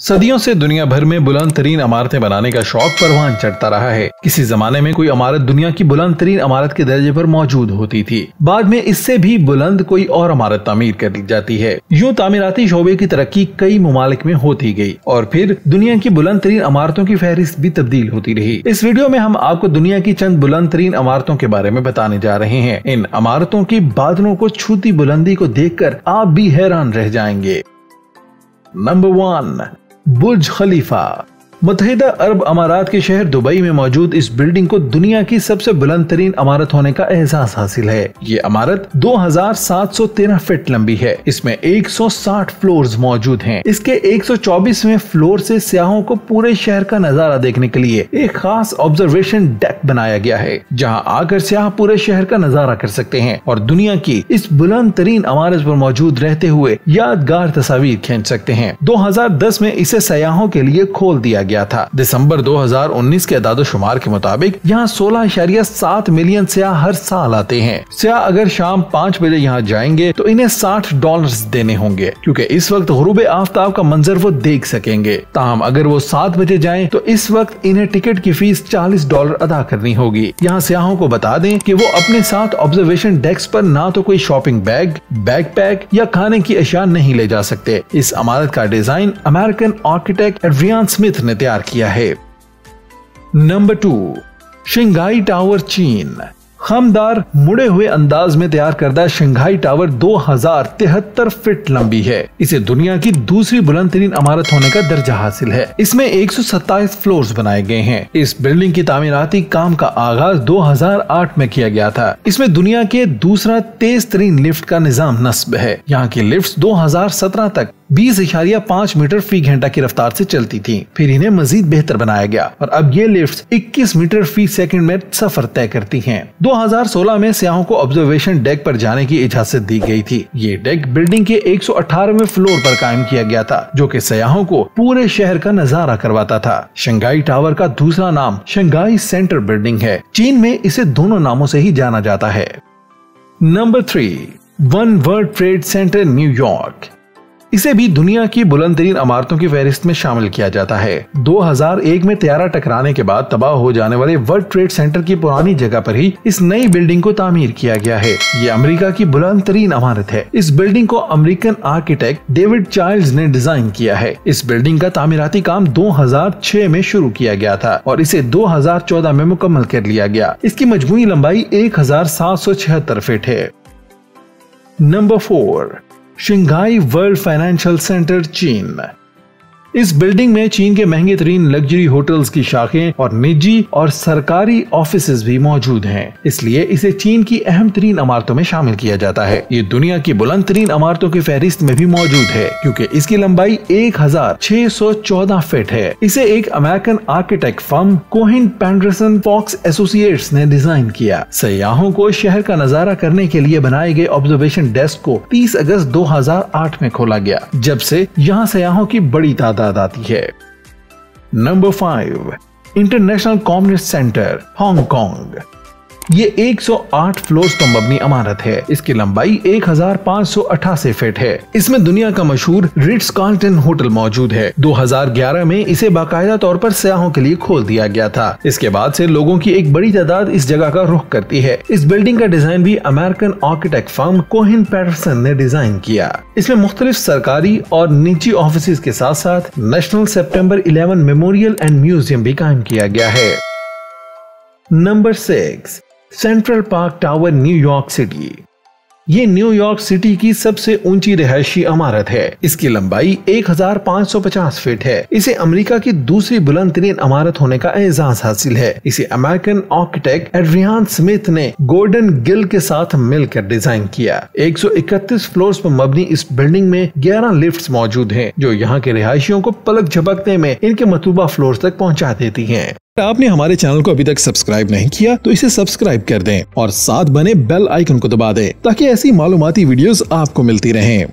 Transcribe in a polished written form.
सदियों से दुनिया भर में बुलंद तरीन इमारतें बनाने का शौक परवान चढ़ता रहा है। किसी जमाने में कोई इमारत दुनिया की बुलंद तरीन इमारत के दर्जे पर मौजूद होती थी, बाद में इससे भी बुलंद कोई और इमारत तामीर कर ली जाती है। यूं तामीराती शोबे की तरक्की कई ममालिक में होती गई और फिर दुनिया की बुलंद तरीन इमारतों की फहरिस्त भी तब्दील होती रही। इस वीडियो में हम आपको दुनिया की चंद बुलंद तरीन इमारतों के बारे में बताने जा रहे हैं। इन इमारतों की बादलों को छूती बुलंदी को देखकर आप भी हैरान रह जाएंगे। नंबर 1, बुर्ज खलीफा। मुत्तहिदा अरब अमारात के शहर दुबई में मौजूद इस बिल्डिंग को दुनिया की सबसे बुलंद तरीन इमारत होने का एहसास हासिल है। ये इमारत 2713 फीट लंबी है। इसमें 160 फ्लोर्स मौजूद हैं। इसके 124वें फ्लोर से सियाहों को पूरे शहर का नजारा देखने के लिए एक खास ऑब्जर्वेशन डेक बनाया गया है, जहां आकर सियाह पूरे शहर का नजारा कर सकते हैं और दुनिया की इस बुलंद तरीन इमारत पर मौजूद रहते हुए यादगार तस्वीर खींच सकते हैं। 2010 में इसे सयाहों के लिए खोल दिया गया था। दिसंबर 2019 के अदाद-ओ-शुमार के मुताबिक यहाँ 16.7 मिलियन सियाह हर साल आते हैं। सियाह अगर शाम 5 बजे यहाँ जाएंगे तो इन्हें $60 देने होंगे, क्योंकि इस वक्त गुरूब आफ्ताब का मंजर वो देख सकेंगे। ताहम अगर वो 7 बजे जाएं तो इस वक्त इन्हें टिकट की फीस $40 अदा करनी होगी। यहाँ सियाहों को बता दें कि वो अपने साथ ऑब्जर्वेशन डेस्क पर ना तो कोई शॉपिंग बैग, बैकपैक या खाने की अशिया नहीं ले जा सकते। इस इमारत का design American architect Adrian Smith ने तैयार किया है। नंबर 2, शंघाई टावर, चीन। खामदार मुड़े हुए अंदाज में तैयार करदा शंघाई टावर 2073 फीट लंबी है। इसे दुनिया की दूसरी बुलंद तरीन इमारत होने का दर्जा हासिल है। इसमें 127 फ्लोर्स बनाए गए हैं। इस बिल्डिंग की तामीराती काम का आगाज 2008 में किया गया था। इसमें दुनिया के दूसरा तेज तरीन लिफ्ट का निजाम नस्ब है। यहाँ की लिफ्ट 2017 तक 20.5 मीटर फी घंटा की रफ्तार से चलती थी। फिर इन्हें मजीद बेहतर बनाया गया और अब ये लिफ्ट 21 मीटर फी सेकंड में सफर तय करती हैं। 2016 में सियाहों को ऑब्जर्वेशन डेक पर जाने की इजाजत दी गई थी। ये डेक बिल्डिंग के 118वें फ्लोर पर कायम किया गया था, जो कि सियाहों को पूरे शहर का नजारा करवाता था। शंघाई टावर का दूसरा नाम शंघाई सेंटर बिल्डिंग है। चीन में इसे दोनों नामों से ही जाना जाता है। Number 3, one world trade centre, New York. इसे भी दुनिया की बुलंद तरीन इमारतों की फहरिस्त में शामिल किया जाता है। 2001 में तैयारा टकराने के बाद तबाह हो जाने वाले वर्ल्ड ट्रेड सेंटर की पुरानी जगह पर ही इस नई बिल्डिंग को तामीर किया गया है। ये अमेरिका की बुलंद तरीन इमारत है। इस बिल्डिंग को अमेरिकन आर्किटेक्ट डेविड चाइल्ड्स ने डिजाइन किया है। इस बिल्डिंग का तामीराती काम 2006 में शुरू किया गया था और इसे 2014 में मुकम्मल कर लिया गया। इसकी मजमूई लंबाई 1776 फीट है। Number 4, Shanghai world financial centre, चीन। इस बिल्डिंग में चीन के महंगे तरीन लग्जरी होटल्स की शाखें और निजी और सरकारी ऑफिसेज भी मौजूद हैं। इसलिए इसे चीन की अहम तरीन इमारतों में शामिल किया जाता है। ये दुनिया की बुलंद तरीन इमारतों की फहरिस्त में भी मौजूद है, क्योंकि इसकी लंबाई 1614 फीट है। इसे एक American architect firm Kohn Pedersen Fox Associates ने डिजाइन किया। सयाहों को शहर का नजारा करने के लिए बनाए गए ऑब्जर्वेशन डेस्क को 30 अगस्त 2008 में खोला गया, जब से यहाँ सयाहों की बड़ी तादाद आती है। Number 5, international commerce centre, Hong Kong. ये 108 फ्लोर्स पर मबनी इमारत है। इसकी लंबाई 1588 फीट है। इसमें दुनिया का मशहूर रिट्स कार्लटन होटल मौजूद है। 2011 में इसे बाकायदा तौर पर सियाहों के लिए खोल दिया गया था। इसके बाद से लोगों की एक बड़ी तादाद इस जगह का रुख करती है। इस बिल्डिंग का डिजाइन भी अमेरिकन आर्किटेक्ट फर्म कोहेन पेंडरसन ने डिजाइन किया। इसमें मुख्तलिफ सरकारी और निजी ऑफिस के साथ साथ national September 11 memorial and museum भी कायम किया गया है। Number 6, central park tower, New York city. ये न्यूयॉर्क सिटी की सबसे ऊंची रिहायशी इमारत है। इसकी लंबाई 1550 फीट है। इसे अमेरिका की दूसरी बुलंद तरीन इमारत होने का एजाज हासिल है। इसे अमेरिकन आर्किटेक्ट एड्रियन स्मिथ ने गॉर्डन गिल के साथ मिलकर डिजाइन किया। 131 फ्लोर्स पर मबनी इस बिल्डिंग में 11 लिफ्ट्स मौजूद हैं, जो यहाँ के रिहायशियों को पलक झपकने में इनके मतलूबा फ्लोर तक पहुँचा देती हैं। आपने हमारे चैनल को अभी तक सब्सक्राइब नहीं किया तो इसे सब्सक्राइब कर दें और साथ बने बेल आइकन को दबा दें, ताकि ऐसी मालूमाती वीडियोस आपको मिलती रहें।